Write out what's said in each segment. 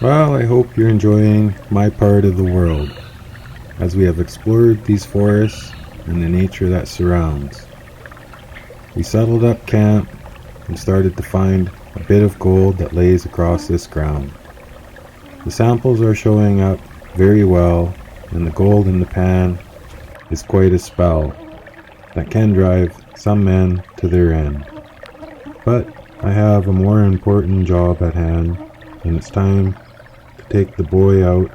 Well, I hope you're enjoying my part of the world, as we have explored these forests and the nature that surrounds. We settled up camp and started to find a bit of gold that lays across this ground. The samples are showing up very well, and the gold in the pan is quite a spell that can drive some men to their end. But I have a more important job at hand, and it's time to take the boy out,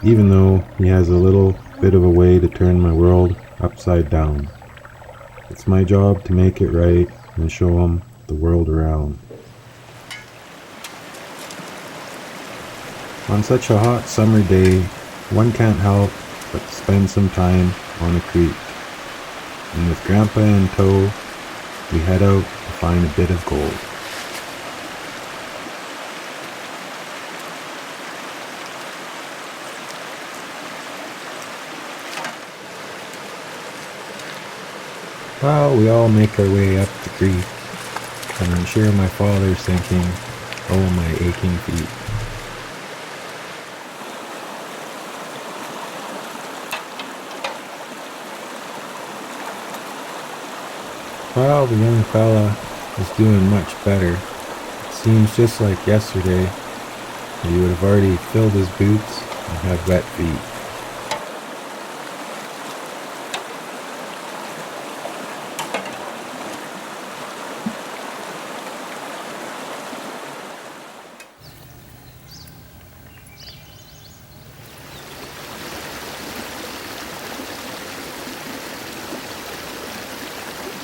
even though he has a little bit of a way to turn my world upside down. It's my job to make it right and show him the world around. On such a hot summer day, one can't help but spend some time on a creek. And with Grandpa in tow, we head out to find a bit of gold. Well, we all make our way up the creek, and I'm sure my father's thinking, oh my aching feet. Well, the young fella is doing much better. It seems just like yesterday that he would have already filled his boots and have wet feet.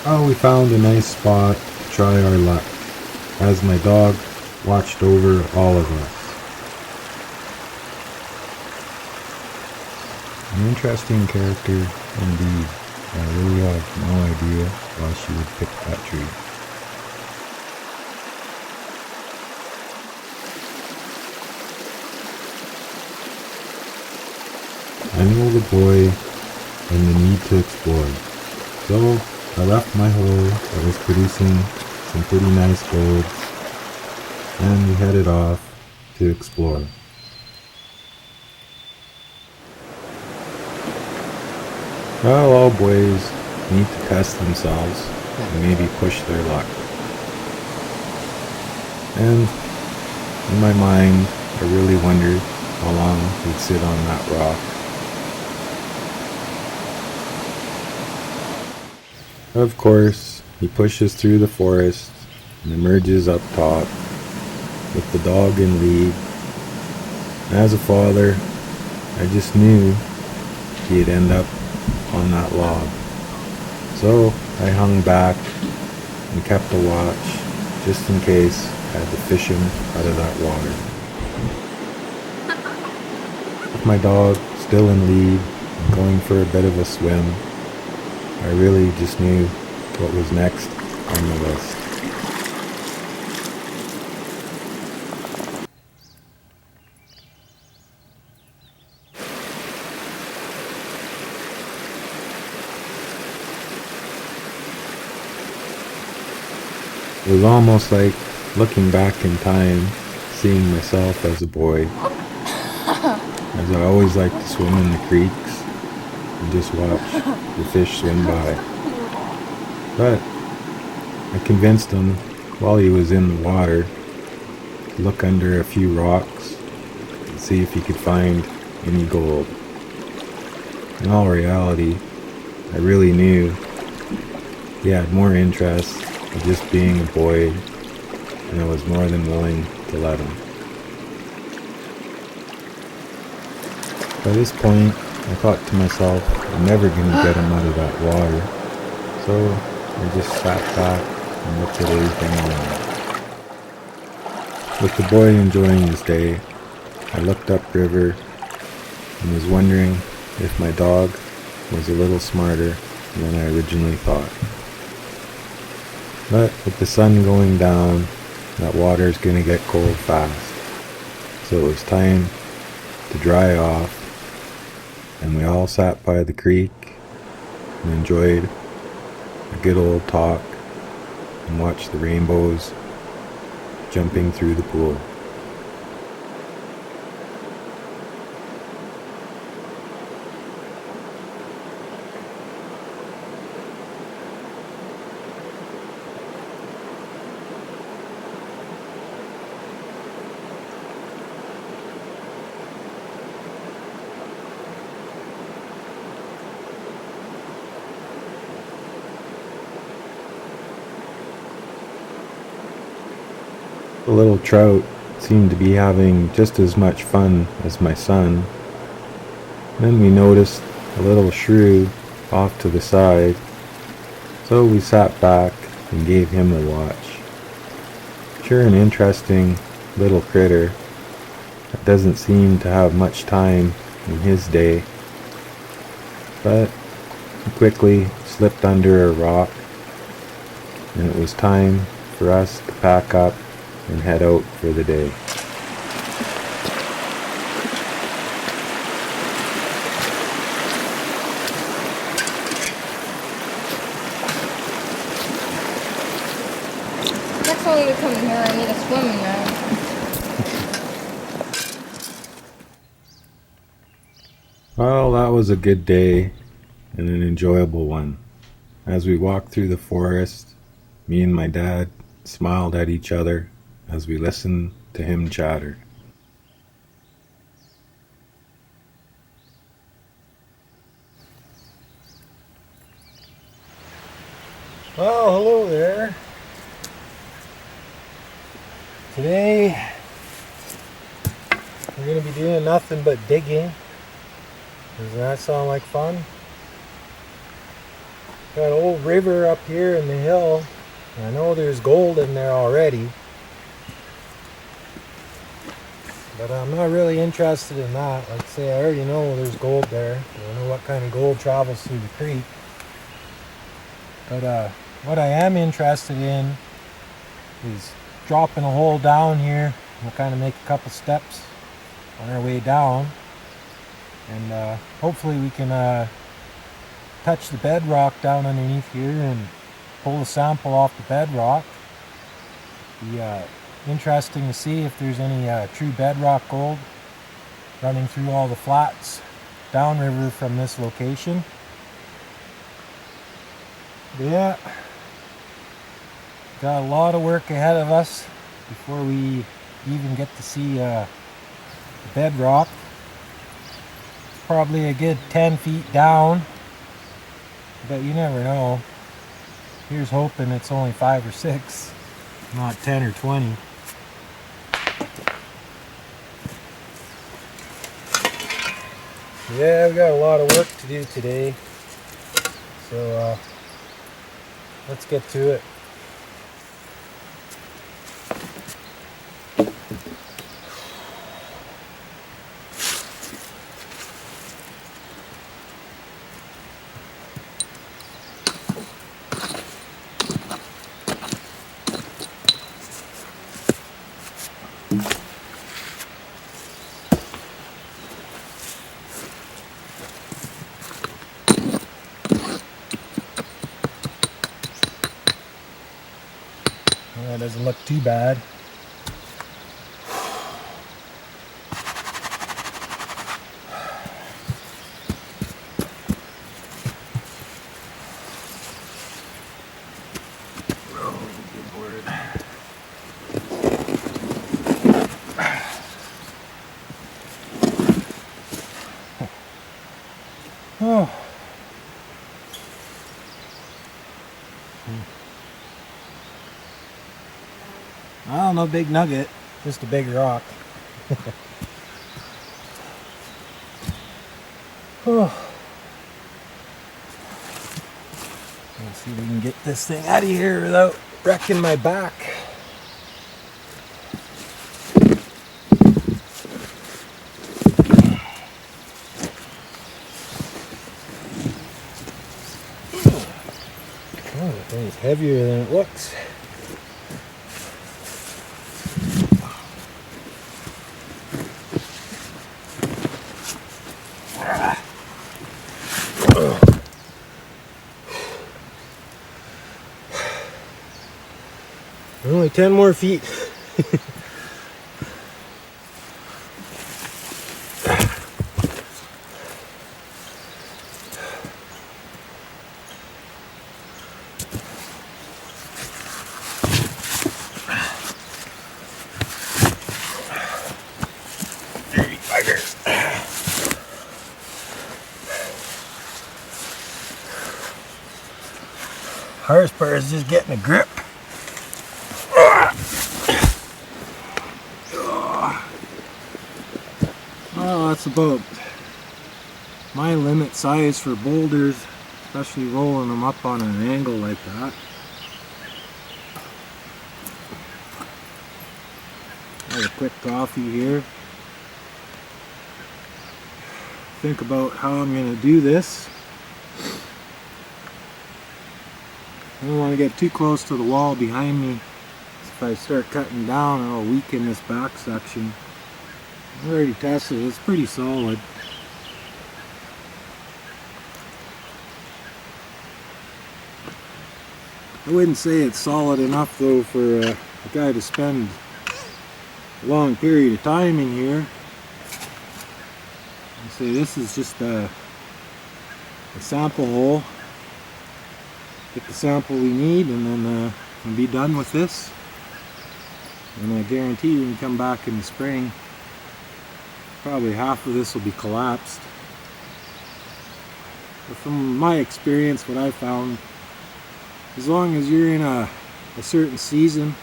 Oh, we found a nice spot to try our luck, as my dog watched over all of us. An interesting character indeed. I really have no idea why she would pick that tree. I know the boy and the need to explore, so I left my hole that was producing some pretty nice gold, and we headed off to explore. Well, all boys need to test themselves and maybe push their luck. And in my mind, I really wondered how long we'd sit on that rock. Of course, he pushes through the forest and emerges up top with the dog in lead. As a father, I just knew he'd end up on that log. So I hung back and kept a watch just in case I had to fish him out of that water. With my dog still in lead and going for a bit of a swim, I really just knew what was next on the list. It was almost like looking back in time, seeing myself as a boy, as I always liked to swim in the creeks and just watch the fish swim by. But I convinced him while he was in the water to look under a few rocks and see if he could find any gold. In all reality, I really knew he had more interest in just being a boy, and I was more than willing to let him. By this point, I thought to myself, I'm never going to get him out of that water, so I just sat back and looked at everything around. With the boy enjoying his day, I looked upriver and was wondering if my dog was a little smarter than I originally thought. But with the sun going down, that water's going to get cold fast, so it was time to dry off, and we all sat by the creek and enjoyed a good old talk and watched the rainbows jumping through the pool. The little trout seemed to be having just as much fun as my son. Then we noticed a little shrew off to the side, so we sat back and gave him a watch. Sure, an interesting little critter that doesn't seem to have much time in his day, but he quickly slipped under a rock, and it was time for us to pack up and head out for the day. Next time we come here, I need a swimming now. Well, that was a good day and an enjoyable one. As we walked through the forest, me and my dad smiled at each other as we listened to him chatter. Well, hello there. Today, we're going to be doing nothing but digging. Does that sound like fun? Got an old river up here in the hill. I know there's gold in there already, but I'm not really interested in that. Like I say, I already know there's gold there. I don't know what kind of gold travels through the creek. But what I am interested in is dropping a hole down here. We'll kind of make a couple steps on our way down, and hopefully we can touch the bedrock down underneath here and pull a sample off the bedrock. Be interesting to see if there's any true bedrock gold running through all the flats downriver from this location. But yeah, got a lot of work ahead of us before we even get to see the bedrock. It's probably a good 10 feet down, but you never know. Here's hoping it's only 5 or 6, not 10 or 20. Yeah, we got a lot of work to do today, so let's get to it. That doesn't look too bad. Oh. Well, no big nugget, just a big rock. Oh. Let's see if we can get this thing out of here without wrecking my back. Oh, the thing's heavier than it looks. Only 10 more feet. Hardest part is just getting a grip. That's about my limit size for boulders, especially rolling them up on an angle like that. Have a quick coffee here. Think about how I'm going to do this. I don't want to get too close to the wall behind me. If I start cutting down, it'll weaken this back section. I already tested it, it's pretty solid. I wouldn't say it's solid enough though for a guy to spend a long period of time in here. I'd say this is just a sample hole. Get the sample we need and then we'll be done with this. And I guarantee when you come back in the spring, probably half of this will be collapsed. But from my experience, what I found, as long as you're in a certain season,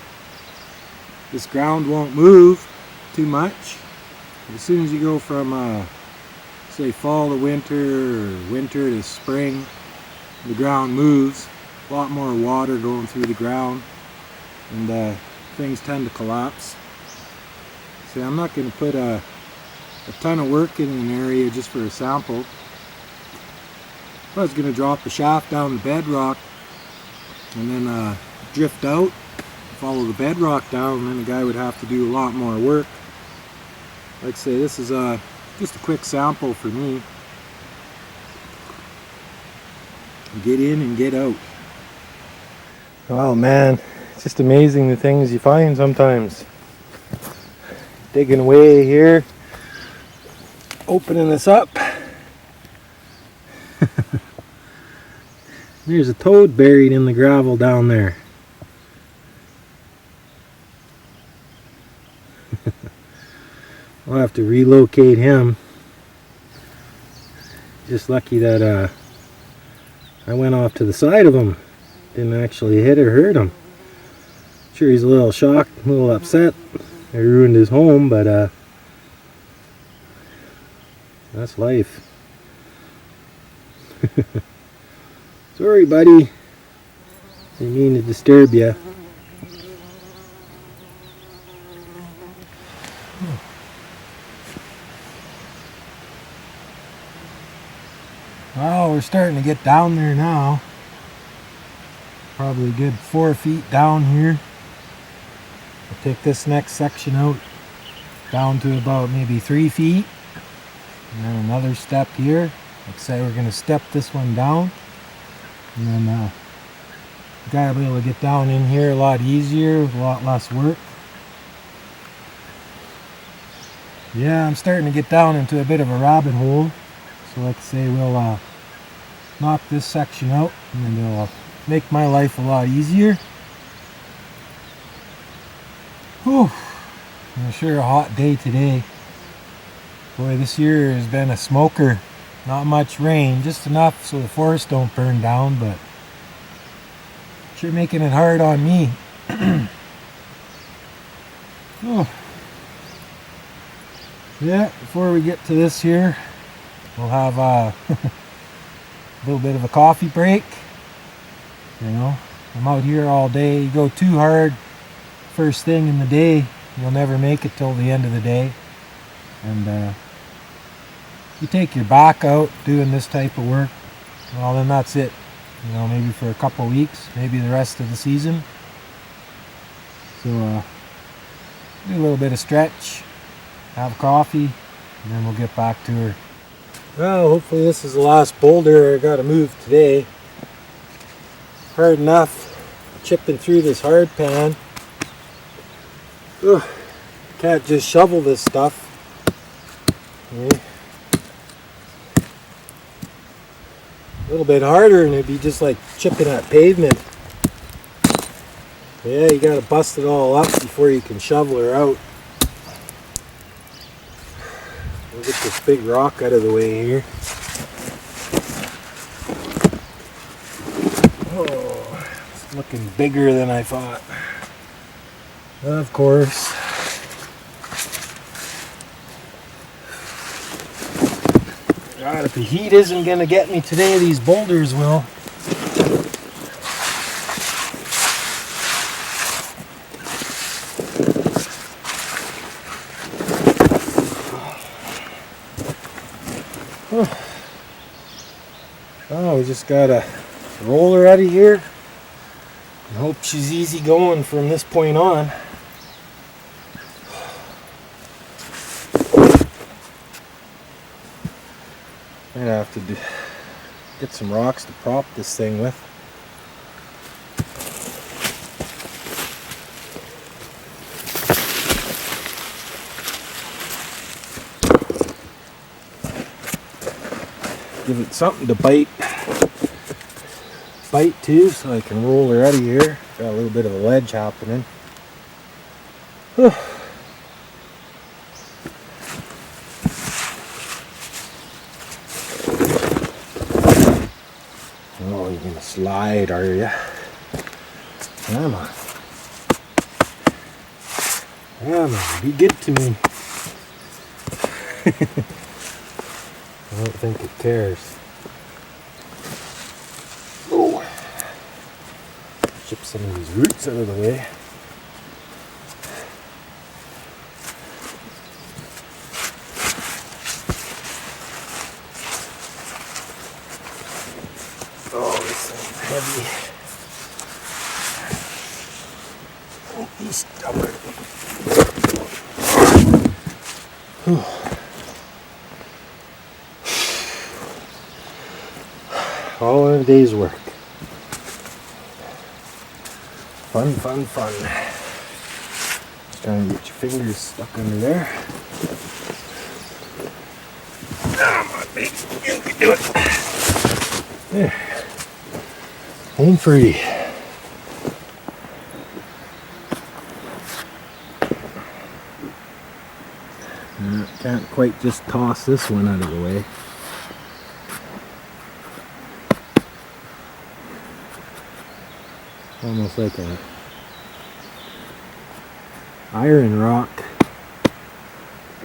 this ground won't move too much. But as soon as you go from say fall to winter or winter to spring, the ground moves. A lot more water going through the ground and things tend to collapse. See, I'm not going to put a ton of work in an area just for a sample. If I was going to drop a shaft down the bedrock and then drift out, follow the bedrock down, then the guy would have to do a lot more work. Like I say, this is just a quick sample for me. Get in and get out. Oh man, it's just amazing the things you find sometimes. Digging away here, opening this up. There's a toad buried in the gravel down there. I'll have to relocate him. Just lucky that I went off to the side of him. Didn't actually hit or hurt him. Sure, he's a little shocked, a little upset. I ruined his home, but that's life. Sorry, buddy. Didn't mean to disturb you. Well, we're starting to get down there now. Probably a good 4 feet down here. I'll take this next section out down to about maybe 3 feet. And then another step here. Like I say, we're going to step this one down. And then the guy will be able to get down in here a lot easier with a lot less work. Yeah, I'm starting to get down into a bit of a rabbit hole. So like I say, we'll knock this section out and then it'll make my life a lot easier. Whew. And sure a hot day today. Boy, this year has been a smoker. Not much rain, just enough so the forest don't burn down, but sure making it hard on me. Oh. Yeah, before we get to this here, we'll have a little bit of a coffee break. You know, I'm out here all day. You go too hard first thing in the day, you'll never make it till the end of the day. And you take your back out doing this type of work, well then that's it. You know, maybe for a couple weeks, maybe the rest of the season. So do a little bit of stretch, have coffee, and then we'll get back to her. Well, hopefully this is the last boulder I gotta move today. Hard enough chipping through this hard pan. Ugh, can't just shovel this stuff. Okay. A little bit harder and it'd be just like chipping at pavement. Yeah, you gotta bust it all up before you can shovel her out. We'll get this big rock out of the way here. Oh, it's looking bigger than I thought. Of course. God, if the heat isn't gonna get me today, these boulders will. Oh, we just gotta roll her out of here and hope she's easy going from this point on. Might have to get some rocks to prop this thing with. Give it something to bite too, so I can roll her out of here. Got a little bit of a ledge happening. Whew. Oh, you're gonna slide, are ya? Come on. Come on, be good to me. I don't think it cares. Oh. Chip some of these roots out of the way. Oh, this thing's heavy. Won't be stubborn. Whew. All in a day's work. Fun, fun, fun. Just trying to get your fingers stuck under there. Come on, baby. You can do it. There. Home free. Can't quite just toss this one out of the way. Almost like a iron rock,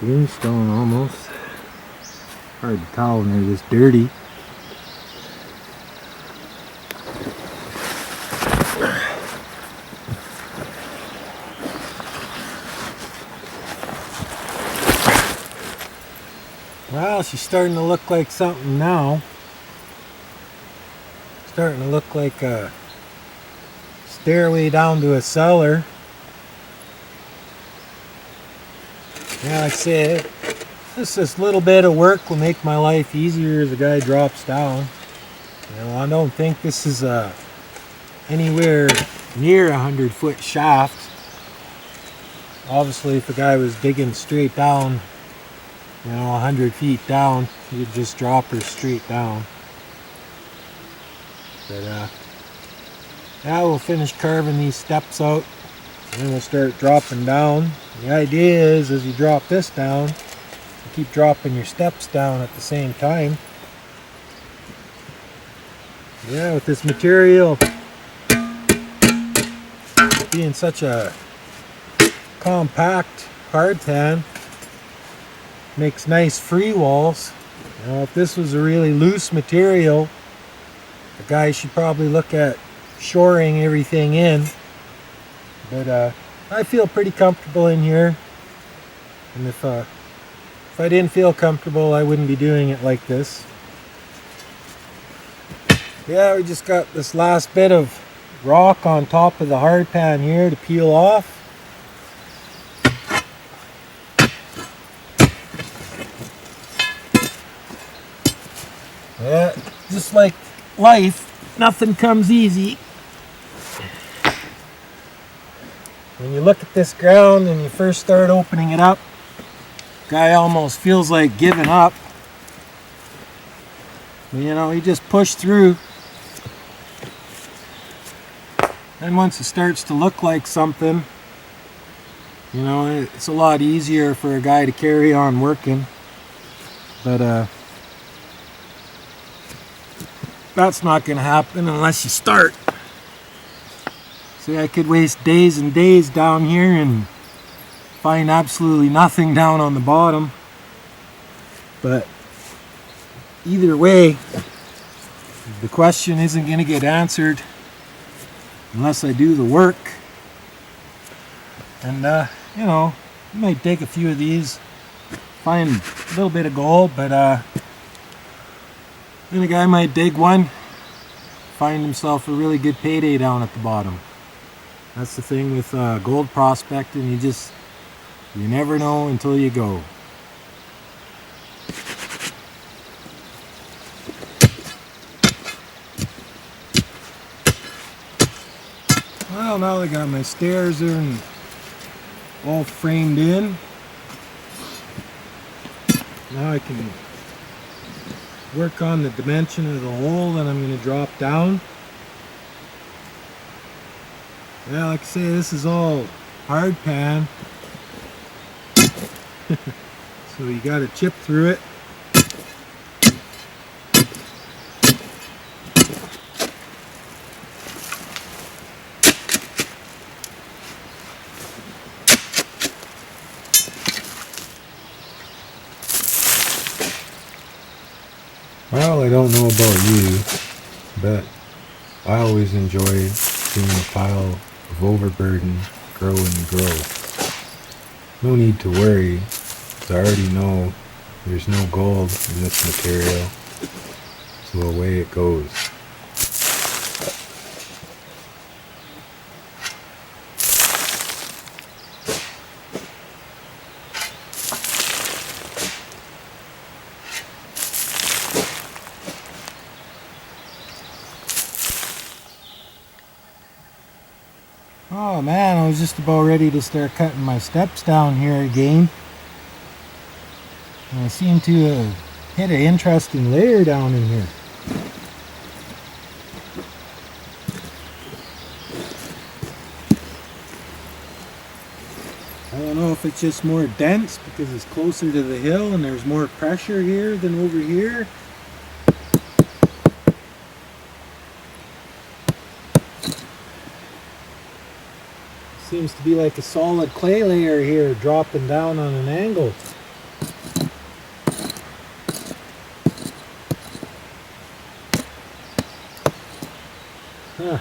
greenstone almost. Hard to tell when they're this dirty. Well, she's starting to look like something now. Starting to look like a stairway down to a cellar. Yeah, like I said, this little bit of work will make my life easier as the guy drops down. You know, I don't think this is anywhere near 100-foot shaft. Obviously, if a guy was digging straight down, you know, 100 feet down, you'd just drop her straight down. But now we'll finish carving these steps out, and then we'll start dropping down. The idea is, as you drop this down, you keep dropping your steps down at the same time. Yeah, with this material being such a compact hardpan, makes nice free walls. You know, if this was a really loose material, the guy should probably look at shoring everything in. But I feel pretty comfortable in here, and if I didn't feel comfortable, I wouldn't be doing it like this. Yeah, we just got this last bit of rock on top of the hardpan here to peel off. Yeah, just like life, nothing comes easy. When you look at this ground and you first start opening it up, guy almost feels like giving up. You know, he just pushed through. And once it starts to look like something, you know, it's a lot easier for a guy to carry on working. But that's not going to happen unless you start. See, I could waste days and days down here and find absolutely nothing down on the bottom. But either way, the question isn't going to get answered unless I do the work. And, you know, I might dig a few of these, find a little bit of gold, but then a guy might dig one, find himself a really good payday down at the bottom. That's the thing with gold prospecting, you never know until you go. Well, now I got my stairs there and all framed in. Now I can work on the dimension of the hole that I'm going to drop down. Yeah, like I say, this is all hard pan. So you got to chip through it. Well, I don't know about you, but I always enjoy seeing a pile of overburden grow and grow. No need to worry, 'cause I already know there's no gold in this material, so away it goes. Oh man, I was just about ready to start cutting my steps down here again. And I seem to have hit an interesting layer down in here. I don't know if it's just more dense because it's closer to the hill and there's more pressure here than over here. Seems to be like a solid clay layer here dropping down on an angle. Huh.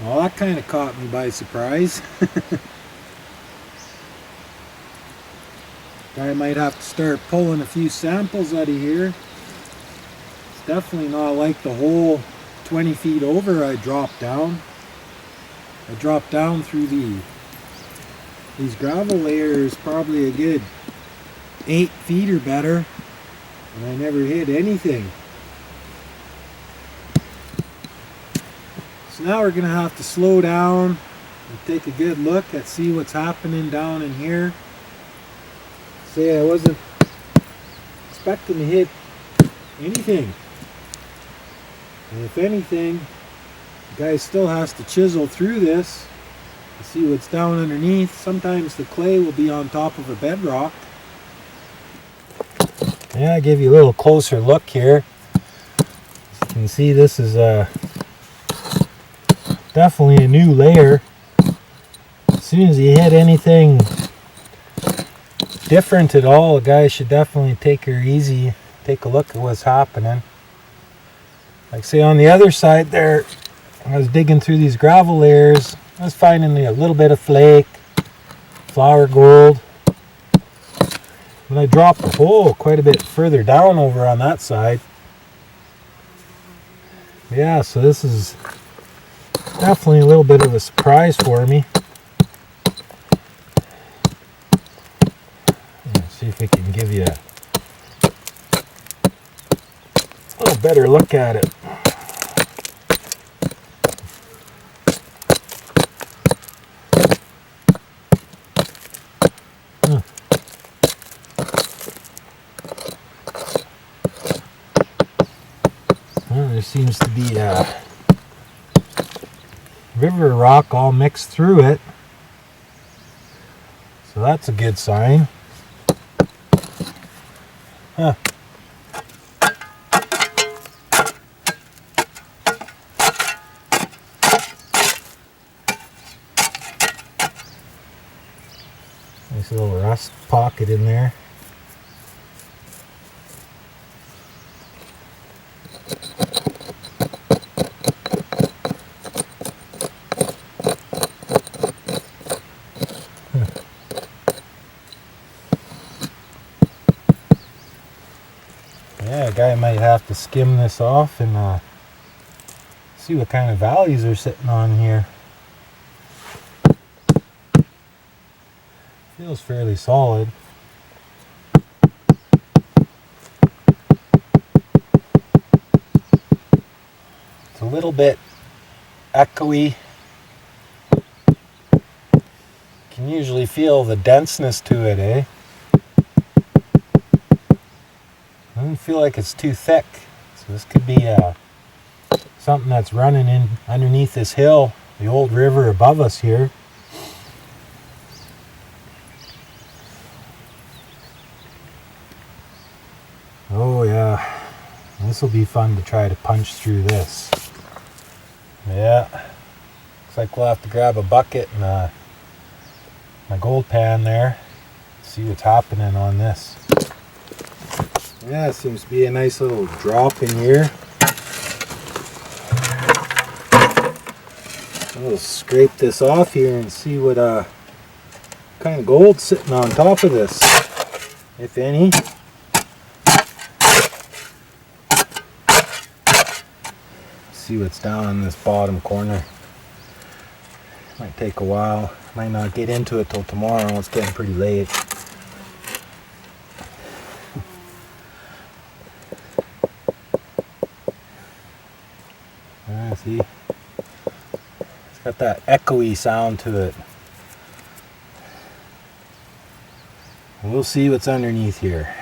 Well, that kind of caught me by surprise. I might have to start pulling a few samples out of here. It's definitely not like the whole 20 feet over I dropped down. I dropped down through these gravel layers probably a good 8 feet or better, and I never hit anything. So now we're going to have to slow down and take a good look at see what's happening down in here. Say I wasn't expecting to hit anything, and if anything, the guy still has to chisel through this to see what's down underneath. Sometimes the clay will be on top of a bedrock. Yeah, I'll give you a little closer look here. As you can see, this is definitely a new layer. As soon as you hit anything different at all, the guy should definitely take her easy, take a look at what's happening. Like say on the other side there, I was digging through these gravel layers, I was finding a little bit of flake, flour gold. When I dropped the hole quite a bit further down over on that side. Yeah, so this is definitely a little bit of a surprise for me. Let's see if we can give you a little better look at it. There seems to be river rock all mixed through it, so that's a good sign. Huh. Nice little rust pocket in there. a guy might have to skim this off and see what kind of values are sitting on here. Feels fairly solid. It's a little bit echoey. Can usually feel the denseness to it, eh? Doesn't feel like it's too thick. So this could be something that's running in underneath this hill, the old river above us here. Oh yeah, this will be fun to try to punch through this. Yeah, looks like we'll have to grab a bucket and my gold pan there, see what's happening on this. Yeah, it seems to be a nice little drop in here. We'll scrape this off here and see what kind of gold's sitting on top of this, if any. See what's down in this bottom corner. Might take a while. Might not get into it till tomorrow. It's getting pretty late. See, it's got that echoey sound to it. We'll see what's underneath here.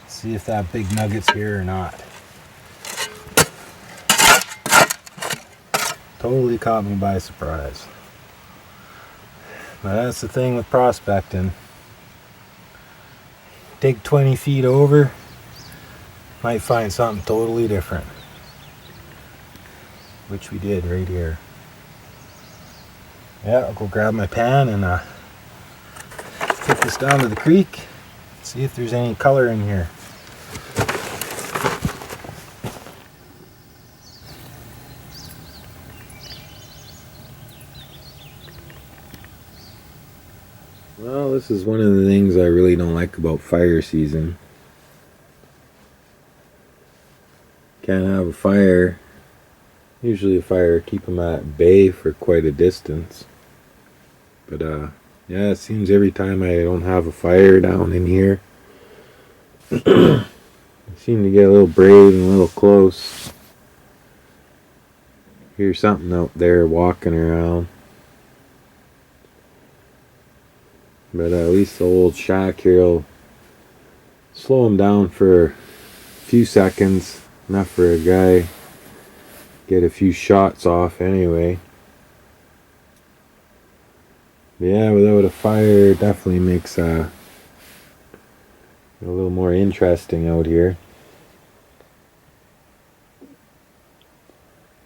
See if that big nugget's here or not. Totally caught me by surprise. But that's the thing with prospecting. Dig 20 feet over, might find something totally different. Which we did right here. Yeah, I'll go grab my pan and take this down to the creek, see if there's any color in here. Well, this is one of the things I really don't like about fire season. Can't have a fire. Usually a fire keep them at bay for quite a distance. But yeah, it seems every time I don't have a fire down in here, I seem to get a little brave and a little close. Hear something out there walking around. But at least the old shack here will slow him down for a few seconds, enough for a guy get a few shots off anyway. Yeah, without a fire, it definitely makes a little more interesting out here.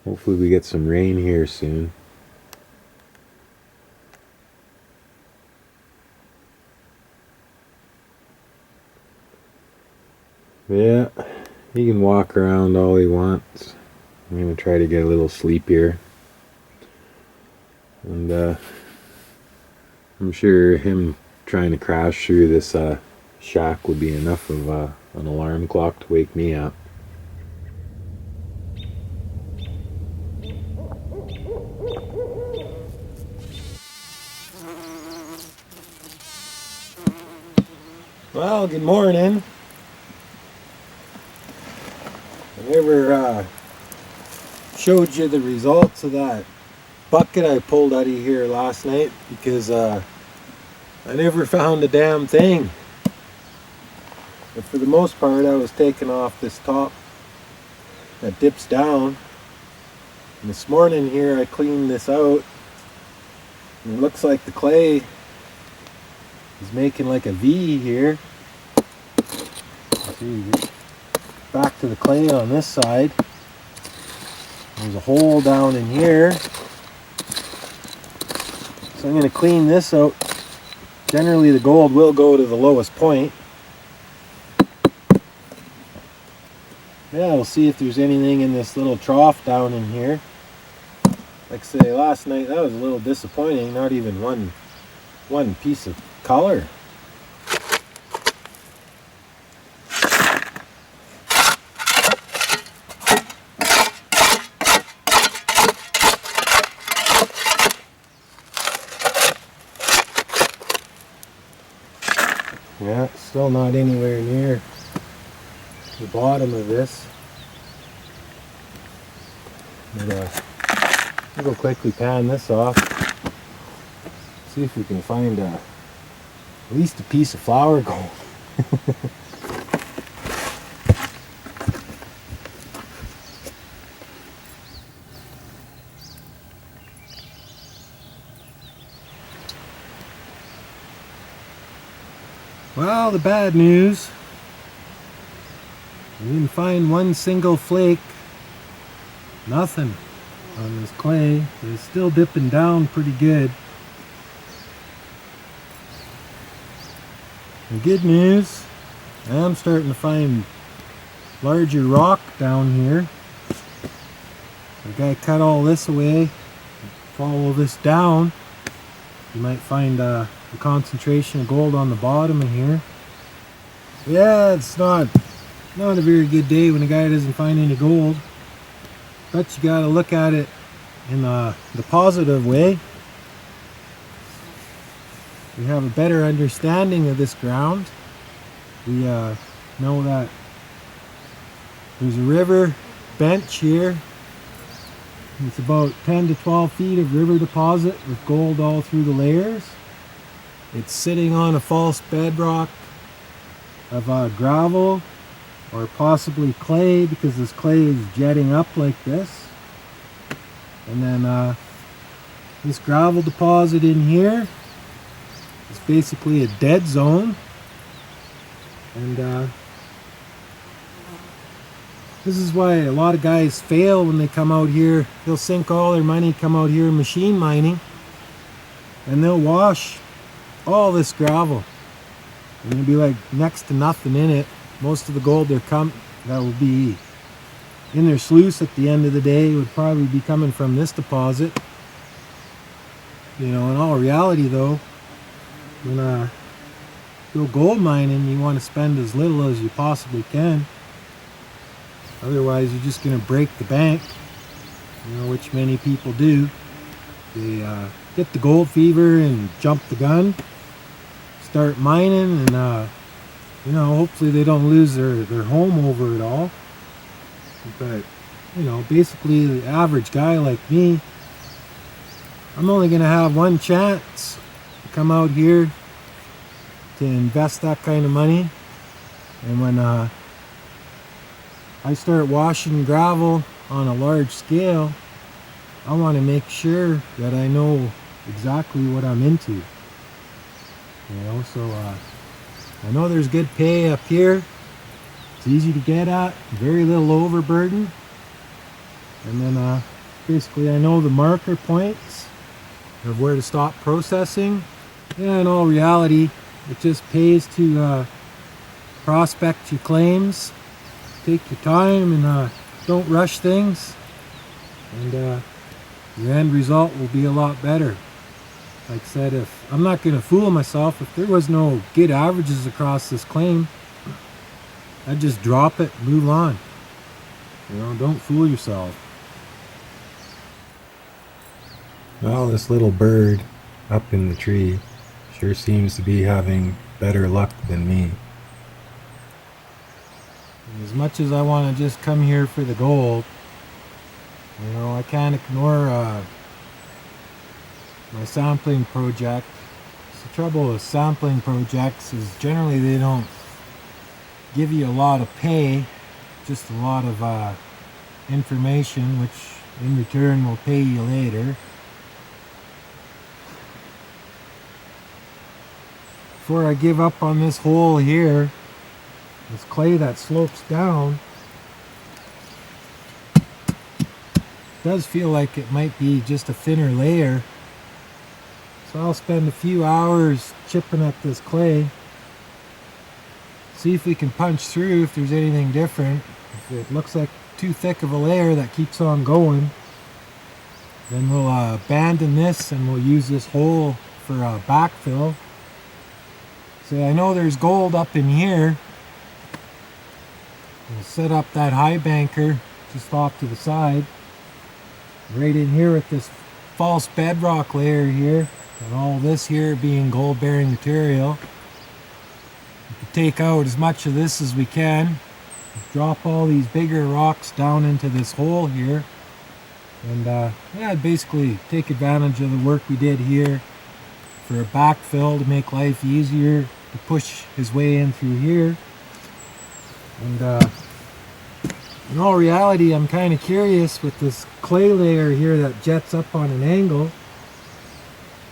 Hopefully we get some rain here soon. Yeah, he can walk around all he wants. I'm going to try to get a little sleep here. And I'm sure him trying to crash through this shack would be enough of an alarm clock to wake me up. Well, good morning. I never showed you the results of that bucket I pulled out of here last night because I never found a damn thing. But for the most part, I was taking off this top that dips down. And this morning here, I cleaned this out. And it looks like the clay is making like a V here. See, back to the clay on this side. There's a hole down in here. So I'm going to clean this out. Generally the gold will go to the lowest point. Yeah, we'll see if there's anything in this little trough down in here. Like I say, last night that was a little disappointing. Not even one piece of color. Yeah, still not anywhere near the bottom of this. But, we'll quickly pan this off. See if we can find at least a piece of flour gold. Well, the bad news, we didn't find one single flake, nothing on this clay. It's still dipping down pretty good. The good news, I'm starting to find larger rock down here. The guy cut all this away, follow this down, you might find a concentration of gold on the bottom of here. Yeah, it's not a very good day when a guy doesn't find any gold, but you got to look at it in the positive way. We have a better understanding of this ground. We know that there's a river bench here. It's about 10 to 12 feet of river deposit with gold all through the layers. It's sitting on a false bedrock of gravel or possibly clay, because this clay is jetting up like this. And then this gravel deposit in here is basically a dead zone. And this is why a lot of guys fail when they come out here. They'll sink all their money, come out here machine mining, and they'll wash all this gravel. And there'll be like next to nothing in it. Most of the gold that will be in their sluice at the end of the day would probably be coming from this deposit. You know, in all reality though, when you go gold mining, you want to spend as little as you possibly can. Otherwise, you're just going to break the bank, you know, which many people do. They get the gold fever and jump the gun, start mining, and you know, hopefully they don't lose their home over it all. But you know, basically the average guy like me, I'm only going to have one chance to come out here to invest that kind of money. And when I start washing gravel on a large scale, I want to make sure that I know exactly what I'm into. You know, so I know there's good pay up here. It's easy to get at, very little overburden. And then basically I know the marker points of where to stop processing. Yeah, in all reality, it just pays to prospect your claims. Take your time and don't rush things, and your end result will be a lot better. Like I said, if I'm not going to fool myself, if there was no good averages across this claim, I'd just drop it, move on. You know, don't fool yourself. Well, this little bird up in the tree sure seems to be having better luck than me. As much as I want to just come here for the gold, you know, I can't ignore my sampling project. The trouble with sampling projects is generally they don't give you a lot of pay, just a lot of information, which in return will pay you later. Before I give up on this hole here, this clay that slopes down, does feel like it might be just a thinner layer. So I'll spend a few hours chipping at this clay, see if we can punch through if there's anything different. If it looks like too thick of a layer that keeps on going, then we'll abandon this and we'll use this hole for backfill. See, I know there's gold up in here. We'll set up that high banker just off to the side, right in here with this false bedrock layer here, and all this here being gold bearing material. take out as much of this as we can. Drop all these bigger rocks down into this hole here. And yeah, basically take advantage of the work we did here for a backfill to make life easier, to push his way in through here. And in all reality, I'm kind of curious with this clay layer here that jets up on an angle.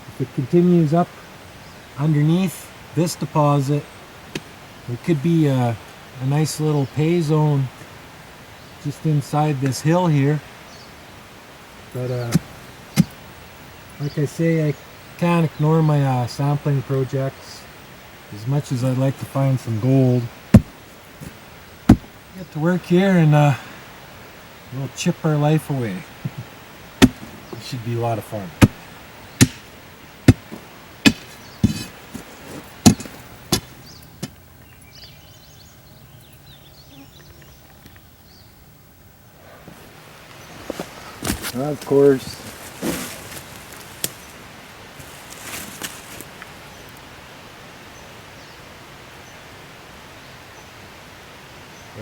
If it continues up underneath this deposit, it could be a nice little pay zone just inside this hill here. But like I say, I can't ignore my sampling projects as much as I'd like to find some gold. Get to work here and we'll chip our life away. It should be a lot of fun. Of course.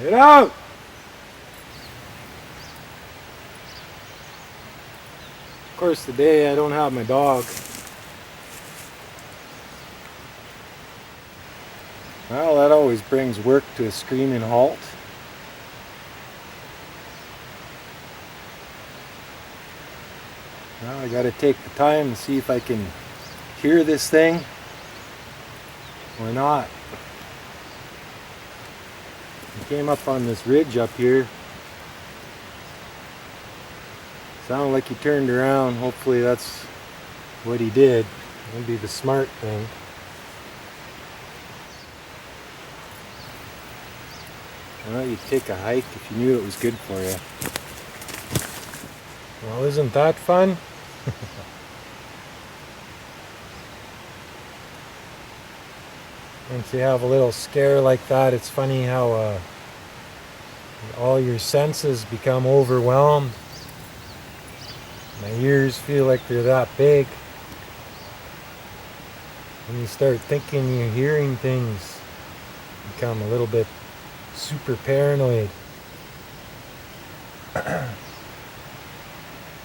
Get out! Of course, today I don't have my dog. Well, that always brings work to a screaming halt. Now I gotta take the time to see if I can hear this thing or not. I came up on this ridge up here. Sounded like he turned around. Hopefully that's what he did. That'd be the smart thing. Well, you'd take a hike if you knew it was good for you. Well, isn't that fun? Once you have a little scare like that, it's funny how all your senses become overwhelmed. My ears feel like they're that big. When you start thinking you're hearing things, you become a little bit super paranoid.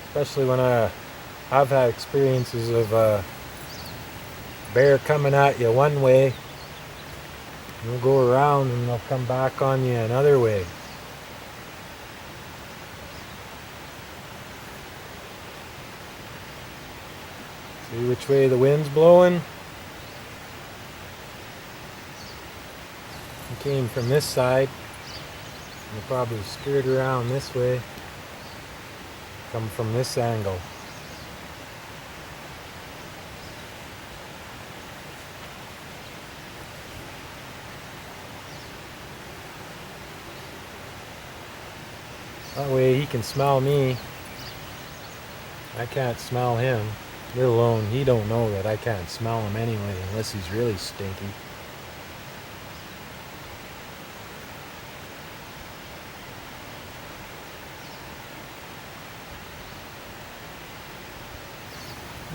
Especially when I've had experiences of a bear coming at you one way, and they'll go around and they'll come back on you another way. See which way the wind's blowing? It came from this side. You'll probably skirt around this way. Come from this angle. That way he can smell me. I can't smell him. Let alone he don't know that I can't smell him anyway unless he's really stinky.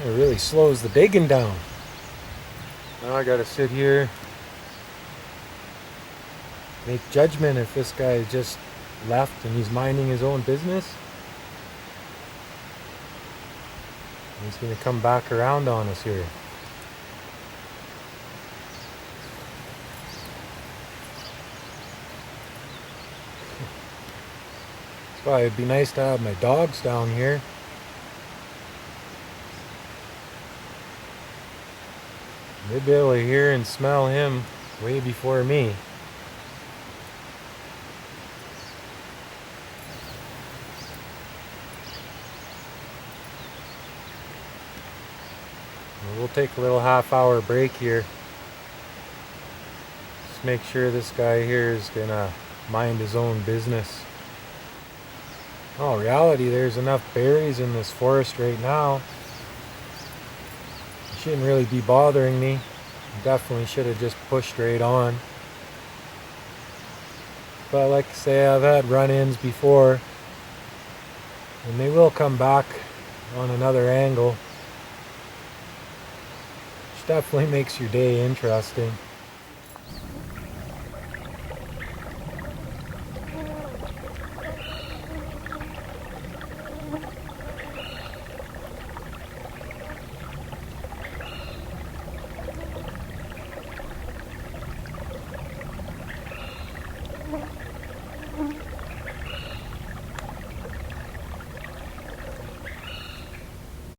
It really slows the digging down. Now I gotta sit here, make judgment if this guy just left and he's minding his own business. He's gonna come back around on us here. That's why it'd be nice to have my dogs down here. They'd be able to hear and smell him way before me. We'll take a little half-hour break here. Just make sure this guy here is gonna mind his own business. In all reality, there's enough berries in this forest right now. Shouldn't really be bothering me. Definitely should have just pushed right on. But like I say, I've had run-ins before, and they will come back on another angle, which definitely makes your day interesting.